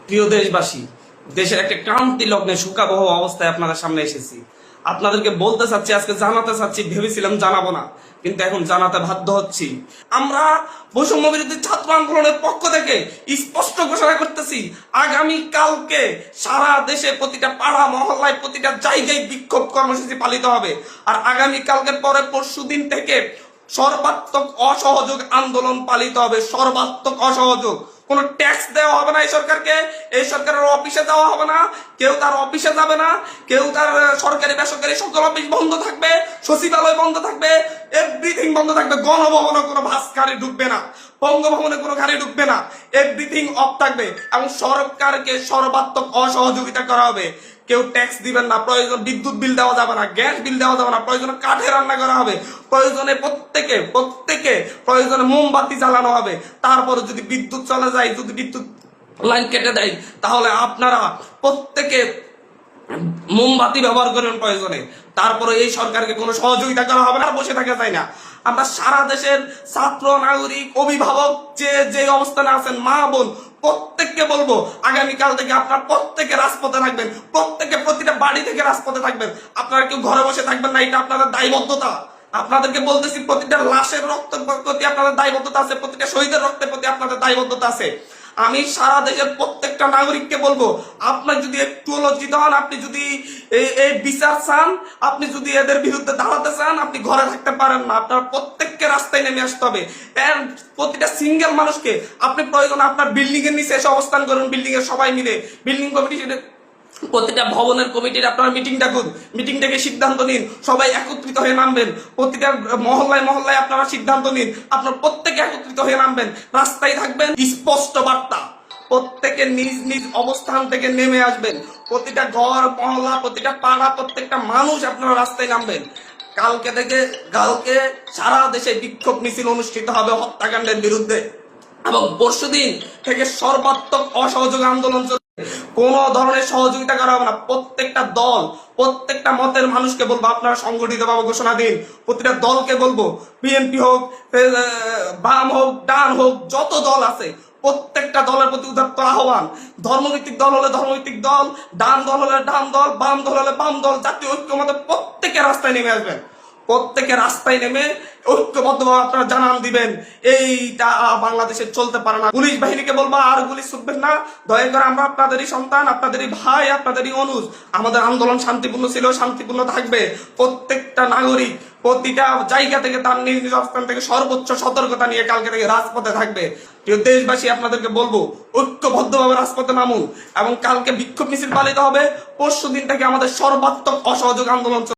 প্রিয় দেশবাসী, দেশের একটা ক্রান্তি লগ্নে শোকাবহ অবস্থায় আপনাদের সামনে এসেছি। আপনাদেরকে বলতে চাচ্ছি, আজকে জানাতে চাচ্ছি, ভেবেছিলাম জানাবো না, কিন্তু এখন জানাতে বাধ্য হচ্ছি। আমরা বৈষম্য বিরোধী ছাত্র আন্দোলনের পক্ষ থেকে স্পষ্ট ঘোষণা করতেছি, আগামী কালকে সারা দেশে প্রতিটা পাড়া মহল্লায় প্রতিটা জায়গায় বিক্ষোভ কর্মসূচি পালিত হবে। আর আগামী কালকের পরে পরশু দিন থেকে সর্বাত্মক অসহযোগ আন্দোলন পালিত হবে। সর্বাত্মক অসহযোগ, কোন ট্যাক্স দেওয়া হবে না এই সরকারকে, এই সরকারের অফিসে যাওয়া হবে না, কেউ তার অফিসে যাবে না, কেউ তার সরকারি বেসরকারি সকল অফিস বন্ধ থাকবে, সচিবালয় বন্ধ থাকবে, এভরিথিং বন্ধ থাকবে। গণভবনে কোনো বাস গাড়ি ঢুকবে না, বঙ্গভবনে কোনো গাড়ি ঢুকবে না, এভরিথিং অফ থাকবে। এবং সরকারকে সর্বাত্মক অসহযোগিতা করা হবে। কেউ ট্যাক্স দিবেন না, প্রয়োজন বিদ্যুৎ বিল দেওয়া যাবে না, গ্যাস বিল দেওয়া যাবে না, প্রয়োজনে কাঠে রান্না করা হবে, প্রয়োজনে প্রত্যেকে প্রয়োজনে মোমবাতি জ্বালানো হবে। তারপরে যদি বিদ্যুৎ চলে যায়, যদি বিদ্যুৎ লাইন কেটে দেয়, তাহলে আপনারা প্রত্যেকে মোমবাতি ব্যবহার করবেন প্রয়োজনে। তারপরে এই সরকারকে কোনো সহযোগিতা করা হবে না, বসে থাকা যায় না। আমরা সারা দেশের ছাত্র, নাগরিক, অভিভাবক যে অবস্থানে আছেন, মা বোন, প্রত্যেককে বলবো, আগামীকাল থেকে আপনারা প্রত্যেকে রাজপথে থাকবেন, প্রত্যেকে প্রতিটা বাড়ি থেকে রাজপথে থাকবেন। আপনারা কেউ ঘরে বসে থাকবেন না, এটা আপনাদের দায়বদ্ধতা। আপনাদেরকে বলতেছি, প্রতিটা লাশের রক্তের প্রতি আপনাদের দায়বদ্ধতা আছে, প্রতিটা শহীদের রক্তের প্রতি আপনাদের দায়বদ্ধতা আছে। আমি সারা দেশের প্রত্যেকটা নাগরিককে বলবো, আপনার যদি একটু লজ্জিত হন, আপনি যদি এই বিচার চান, আপনি যদি এদের বিরুদ্ধে দাঁড়াতে চান, আপনি ঘরে থাকতে পারেন না। আপনার প্রত্যেককে রাস্তায় নেমে আসতে হবে। প্রতিটা সিঙ্গেল মানুষকে আপনি প্রয়োজন আপনার বিল্ডিং এর নিচে এসে অবস্থান করুন, বিল্ডিং এর সবাই মিলে, বিল্ডিং কমিটি, প্রতিটা ভবনের কমিটির আপনারা মিটিং ডাকুন, মিটিং ডেকে সিদ্ধান্ত নিন, সবাই একত্রিত হয়ে নামবেন। প্রতিটা মহল্লায় মহল্লায় আপনারা সিদ্ধান্ত নিন, আপনারা প্রত্যেকে একত্রিত হয়ে নামবেন, রাস্তায় থাকবেন। স্পষ্ট বার্তা, প্রত্যেকে নিজ নিজ অবস্থান থেকে নেমে আসবেন। প্রতিটা ঘর মহল্লা, প্রতিটা পাড়া, প্রত্যেকটা মানুষ আপনারা রাস্তায় নামবেন। কালকে সারা দেশে বিক্ষোভ মিছিল অনুষ্ঠিত হবে হত্যাকাণ্ডের বিরুদ্ধে, এবং পরশুদিন থেকে সর্বাত্মক অসহযোগ আন্দোলন। কোন ধরনের সহযোগিতা করা হবে না। প্রত্যেকটা দল, প্রত্যেকটা মতের মানুষকে বলবো, আপনারা সংগঠিত ভাবে ঘোষণা দিন। প্রতিটা দলকে বলবো, বিএনপি হোক, বাম হোক, ডান হোক, যত দল আছে প্রত্যেকটা দলের প্রতি উদাত্ত আহ্বান। ধর্মভিত্তিক দল হলে ধর্মভিত্তিক দল, ডান দল হলে ডান দল, বাম দল হলে বাম দল, জাতীয় ঐক্যমতে প্রত্যেকে রাস্তায় নেমে আসবেন। প্রত্যেকে রাস্তায় নেমে ঐক্যবদ্ধভাবে আপনারা জানান দিবেন, এইটা বাংলাদেশে চলতে পারে না। পুলিশ বাহিনীকে বলবো, আর গুলি ছুটবেন না, দয়া করে। আমরা আপনাদেরই সন্তান, আপনাদেরই ভাই, আপনাদেরই অনুজ। আমাদের আন্দোলন শান্তিপূর্ণ ছিল, শান্তিপূর্ণ থাকবে। প্রত্যেকটা নাগরিক প্রতিটা জায়গা থেকে তার নিজ নিজ অবস্থান থেকে সর্বোচ্চ সতর্কতা নিয়ে কালকে থেকে রাজপথে থাকবে। প্রিয় দেশবাসী, আপনাদেরকে বলবো, ঐক্যবদ্ধভাবে রাজপথে নামুন, এবং কালকে বিক্ষোভ মিছিল পালিত হবে। পরশু দিন থেকে আমাদের সর্বাত্মক অসহযোগ আন্দোলন